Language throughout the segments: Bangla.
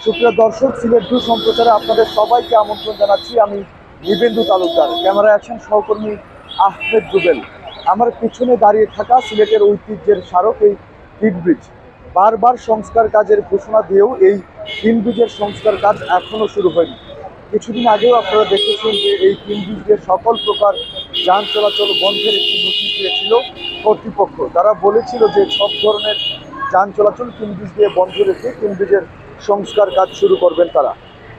সুপ্রিয় দর্শক, সিলেট টু সম্প্রচারে আপনাদের সবাইকে আমন্ত্রণ জানাচ্ছি। আমি নিবেন্দু তালুকদার, ক্যামেরায় আছেন সহকর্মী আহমেদ জুবেল। আমার পিছনে দাঁড়িয়ে থাকা সিলেটের ঐতিহ্যের স্মারক এই তিন ব্রিজ। বারবার সংস্কার কাজের ঘোষণা দিয়েও এই তিন ব্রিজের সংস্কার কাজ এখনো শুরু হয়নি। কিছুদিন আগেও আপনারা দেখেছেন যে এই তিন ব্রিজের সকল প্রকার যান চলাচল বন্ধের একটি নোটিশ দিয়েছিল কর্তৃপক্ষ। তারা বলেছিল যে সব ধরনের যান চলাচল তিন ব্রিজ দিয়ে বন্ধ রেখে তিন ব্রিজের সংস্কার কাজ শুরু করবেন তারা।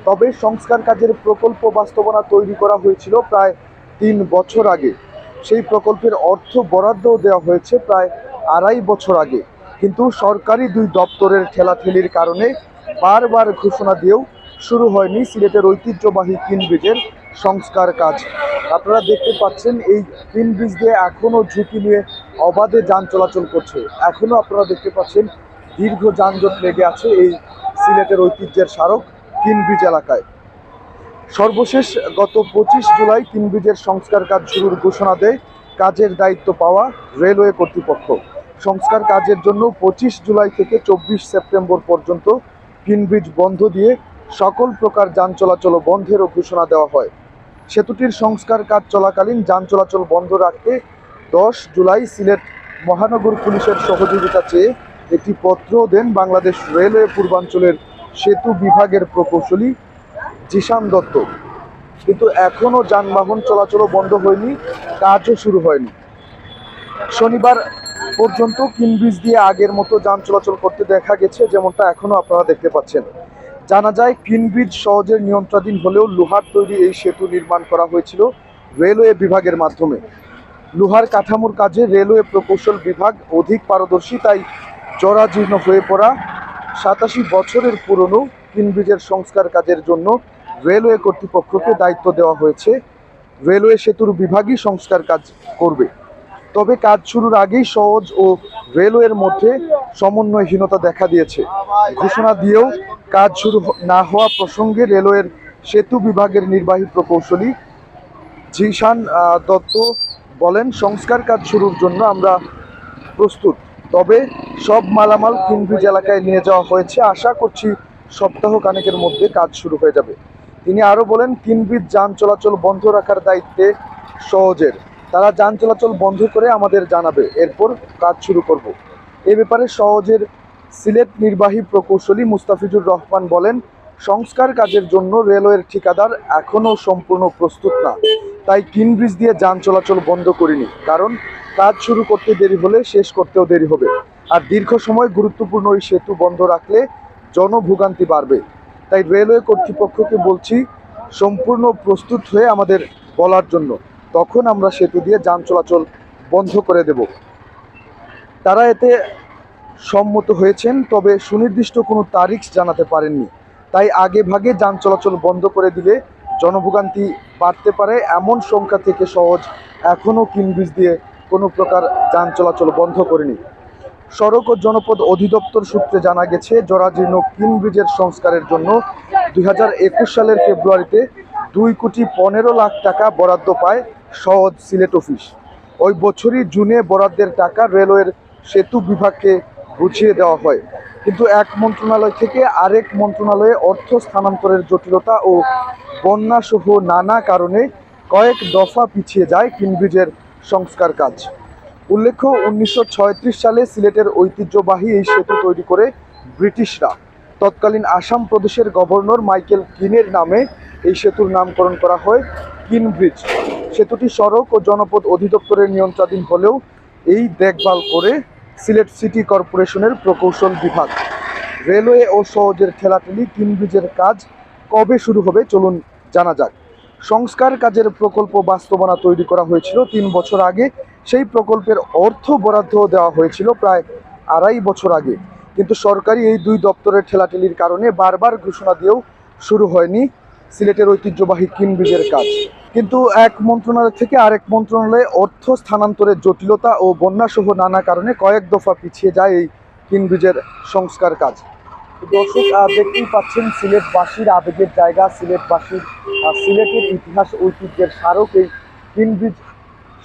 তবে সংস্কার কাজের প্রকল্প বাস্তবায়ন তৈরি করা হয়েছিল প্রায় 3 বছর আগে। সেই প্রকল্পের অর্থ বরাদ্দও দেওয়া হয়েছে প্রায় 2.5 বছর আগে, কিন্তু সরকারি দুই দপ্তরের ঠেলাঠেলির কারণে বারবার ঘোষণা দিয়েও শুরু হয়নি সিলেটের ঐতিহ্যবাহী তিন ব্রিজের সংস্কার কাজ। আপনারা দেখতে পাচ্ছেন এই তিন ব্রিজ দিয়ে এখনও ঝুঁকি নিয়ে অবাধে যান চলাচল করছে। এখনও আপনারা দেখতে পাচ্ছেন দীর্ঘ যানজট লেগে আছে এই সিলেটের ঐতিহ্যের স্মারক তিন ব্রিজ এলাকায়। সর্বশেষ গত 25 জুলাই তিন ব্রিজের সংস্কার কাজ শুরুর ঘোষণা দেয় কাজের দায়িত্ব পাওয়া রেলওয়ে কর্তৃপক্ষ। সংস্কার কাজের জন্য 25 জুলাই থেকে 24 সেপ্টেম্বর পর্যন্ত তিন ব্রিজ বন্ধ দিয়ে সকল প্রকার যান চলাচল বন্ধেরও ঘোষণা দেওয়া হয়। সেতুটির সংস্কার কাজ চলাকালীন যান চলাচল বন্ধ রাখতে 10 জুলাই সিলেট মহানগর পুলিশের সহযোগিতা চেয়ে একটি পত্র দেন বাংলাদেশ রেলওয়ে পূর্বাঞ্চলের সেতু বিভাগের প্রকৌশলী জিশান দত্ত। কিন্তু এখনও যানবাহন চলাচলও বন্ধ হয়নি, কাজও শুরু হয়নি। শনিবার পর্যন্ত তিন ব্রিজ দিয়ে আগের মতো যান চলাচল করতে দেখা গেছে, যেমনটা এখনও আপনারা দেখতে পাচ্ছেন। জানা যায় তিন ব্রিজ সহজে নিয়ন্ত্রণাধীন হলেও লোহার তৈরি এই সেতু নির্মাণ করা হয়েছিল রেলওয়ে বিভাগের মাধ্যমে। লোহার কাঠামোর কাজে রেলওয়ে প্রকৌশল বিভাগ অধিক পারদর্শী, তাই জরাজীর্ণ হয়ে পড়া 87 বছরের পুরনো তিন ব্রিজের সংস্কার কাজের জন্য রেলওয়ে কর্তৃপক্ষকে দায়িত্ব দেওয়া হয়েছে। রেলওয়ে সেতুর বিভাগই সংস্কার কাজ করবে। তবে কাজ শুরুর আগেই সহজ ও রেলওয়ের মধ্যে সমন্বয়হীনতা দেখা দিয়েছে। ঘোষণা দিয়েও কাজ শুরু না হওয়া প্রসঙ্গে রেলওয়ের সেতু বিভাগের নির্বাহী প্রকৌশলী জিশান দত্ত বলেন, সংস্কার কাজ শুরুর জন্য আমরা প্রস্তুত, তবে সব মালামাল তিন ব্রিজ এলাকায় নিয়ে যাওয়া হয়েছে। আশা করছি সপ্তাহ খানেকের মধ্যে কাজ শুরু হয়ে যাবে। তিনি আরও বলেন, তিন ব্রিজ যান চলাচল বন্ধ রাখার দায়িত্বে সহজের। তারা যান চলাচল বন্ধ করে আমাদের জানাবে, এরপর কাজ শুরু করব। এ ব্যাপারে সহজের সিলেট নির্বাহী প্রকৌশলী মুস্তাফিজুর রহমান বলেন, সংস্কার কাজের জন্য রেলওয়ের ঠিকাদার এখনও সম্পূর্ণ প্রস্তুত না, তাই তিন ব্রিজ দিয়ে যান চলাচল বন্ধ করিনি। কারণ কাজ শুরু করতে দেরি হলে শেষ করতেও দেরি হবে, আর দীর্ঘ সময় গুরুত্বপূর্ণ এই সেতু বন্ধ রাখলে জনভোগান্তি বাড়বে। তাই রেলওয়ে কর্তৃপক্ষকে বলছি সম্পূর্ণ প্রস্তুত হয়ে আমাদের বলার জন্য, তখন আমরা সেতু দিয়ে যান চলাচল বন্ধ করে দেব। তারা এতে সম্মত হয়েছেন, তবে সুনির্দিষ্ট কোনো তারিখ জানাতে পারেননি। তাই আগে ভাগে যান চলাচল বন্ধ করে দিলে জনভোগান্তি বাড়তে পারে, এমন সংখ্যা থেকে সহজ এখনও তিন ব্রিজ দিয়ে কোনো প্রকার যান চলাচল বন্ধ করেনি। সড়ক ও জনপদ অধিদপ্তর সূত্রে জানা গেছে, জরাজীর্ণ তিন ব্রিজের সংস্কারের জন্য 2021 সালের ফেব্রুয়ারিতে 2,15,00,000 টাকা বরাদ্দ পায় সহজ সিলেট অফিস। ওই বছরই জুনে বরাদ্দের টাকা রেলওয়ের সেতু বিভাগকে বুঝিয়ে দেওয়া হয়, কিন্তু এক মন্ত্রণালয় থেকে আরেক মন্ত্রণালয়ে অর্থ স্থানান্তরের জটিলতা ও বন্যাসহ নানা কারণে কয়েক দফা পিছিয়ে যায় তিন ব্রিজের সংস্কার কাজ। উল্লেখ্য, 1936 সালে সিলেটের ঐতিহ্যবাহী এই সেতু তৈরি করে ব্রিটিশরা। তৎকালীন আসাম প্রদেশের গভর্নর মাইকেল কিনের নামে এই সেতুর নামকরণ করা হয় কিন ব্রিজ। সেতুটি সড়ক ও জনপদ অধিদপ্তরের নিয়ন্ত্রণাধীন হলেও এই দেখভাল করে সিলেট সিটি কর্পোরেশনের প্রকৌশল বিভাগ। রেলওয়ে ও সহজের ঠেলাঠেলি তিন ব্রিজের কাজ কবে শুরু হবে চলুন জানা যাক। সংস্কার কাজের প্রকল্প বাস্তবায়ন তৈরি করা হয়েছিল 3 বছর আগে। সেই প্রকল্পের অর্থ বরাদ্দ দেওয়া হয়েছিল প্রায় 2.5 বছর আগে, কিন্তু সরকারি এই দুই দপ্তরের ঠেলাঠেলির কারণে বারবার ঘোষণা দিয়েও শুরু হয়নি সিলেটের ঐতিহ্যবাহী তিন ব্রিজের কাজ। কিন্তু এক মন্ত্রণালয় থেকে আরেক মন্ত্রণালয়ে অর্থ স্থানান্তরের জটিলতা ও বন্যাসহ নানা কারণে কয়েক দফা পিছিয়ে যায় এই তিন ব্রিজের সংস্কার কাজ। দর্শক, দেখতেই পাচ্ছেন সিলেটবাসীর আবেগের জায়গা, সিলেটের ইতিহাস ঐতিহ্যের স্মারক এই তিন ব্রিজ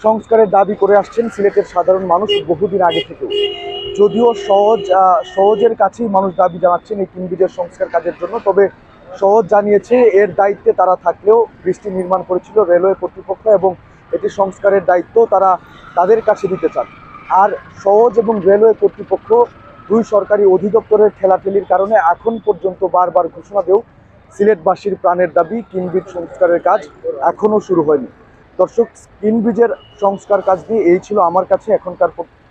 সংস্কারের দাবি করে আসছেন সিলেটের সাধারণ মানুষ বহুদিন আগে থেকেও। যদিও সহজের কাছেই মানুষ দাবি জানাচ্ছেন এই তিন ব্রিজের সংস্কার কাজের জন্য, তবে সহজ জানিয়েছে এর দায়িত্বে তারা থাকলেও ব্রিজটি নির্মাণ করেছিল রেলওয়ে কর্তৃপক্ষ এবং এটি সংস্কারের দায়িত্ব তারা তাদের কাছে দিতে চান। আর সহজ এবং রেলওয়ে কর্তৃপক্ষ দুই সরকারি অধিদপ্তরের ঠেলাঠেলির কারণে এখন পর্যন্ত বারবার ঘোষণা দেও সিলেটবাসীর প্রাণের দাবি কিন ব্রিজ সংস্কারের কাজ এখনও শুরু হয়নি। দর্শক, কিন ব্রিজের সংস্কার কাজ নিয়ে এই ছিল আমার কাছে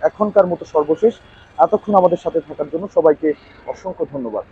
এখনকার মতো সর্বশেষ। এতক্ষণ আমাদের সাথে থাকার জন্য সবাইকে অসংখ্য ধন্যবাদ।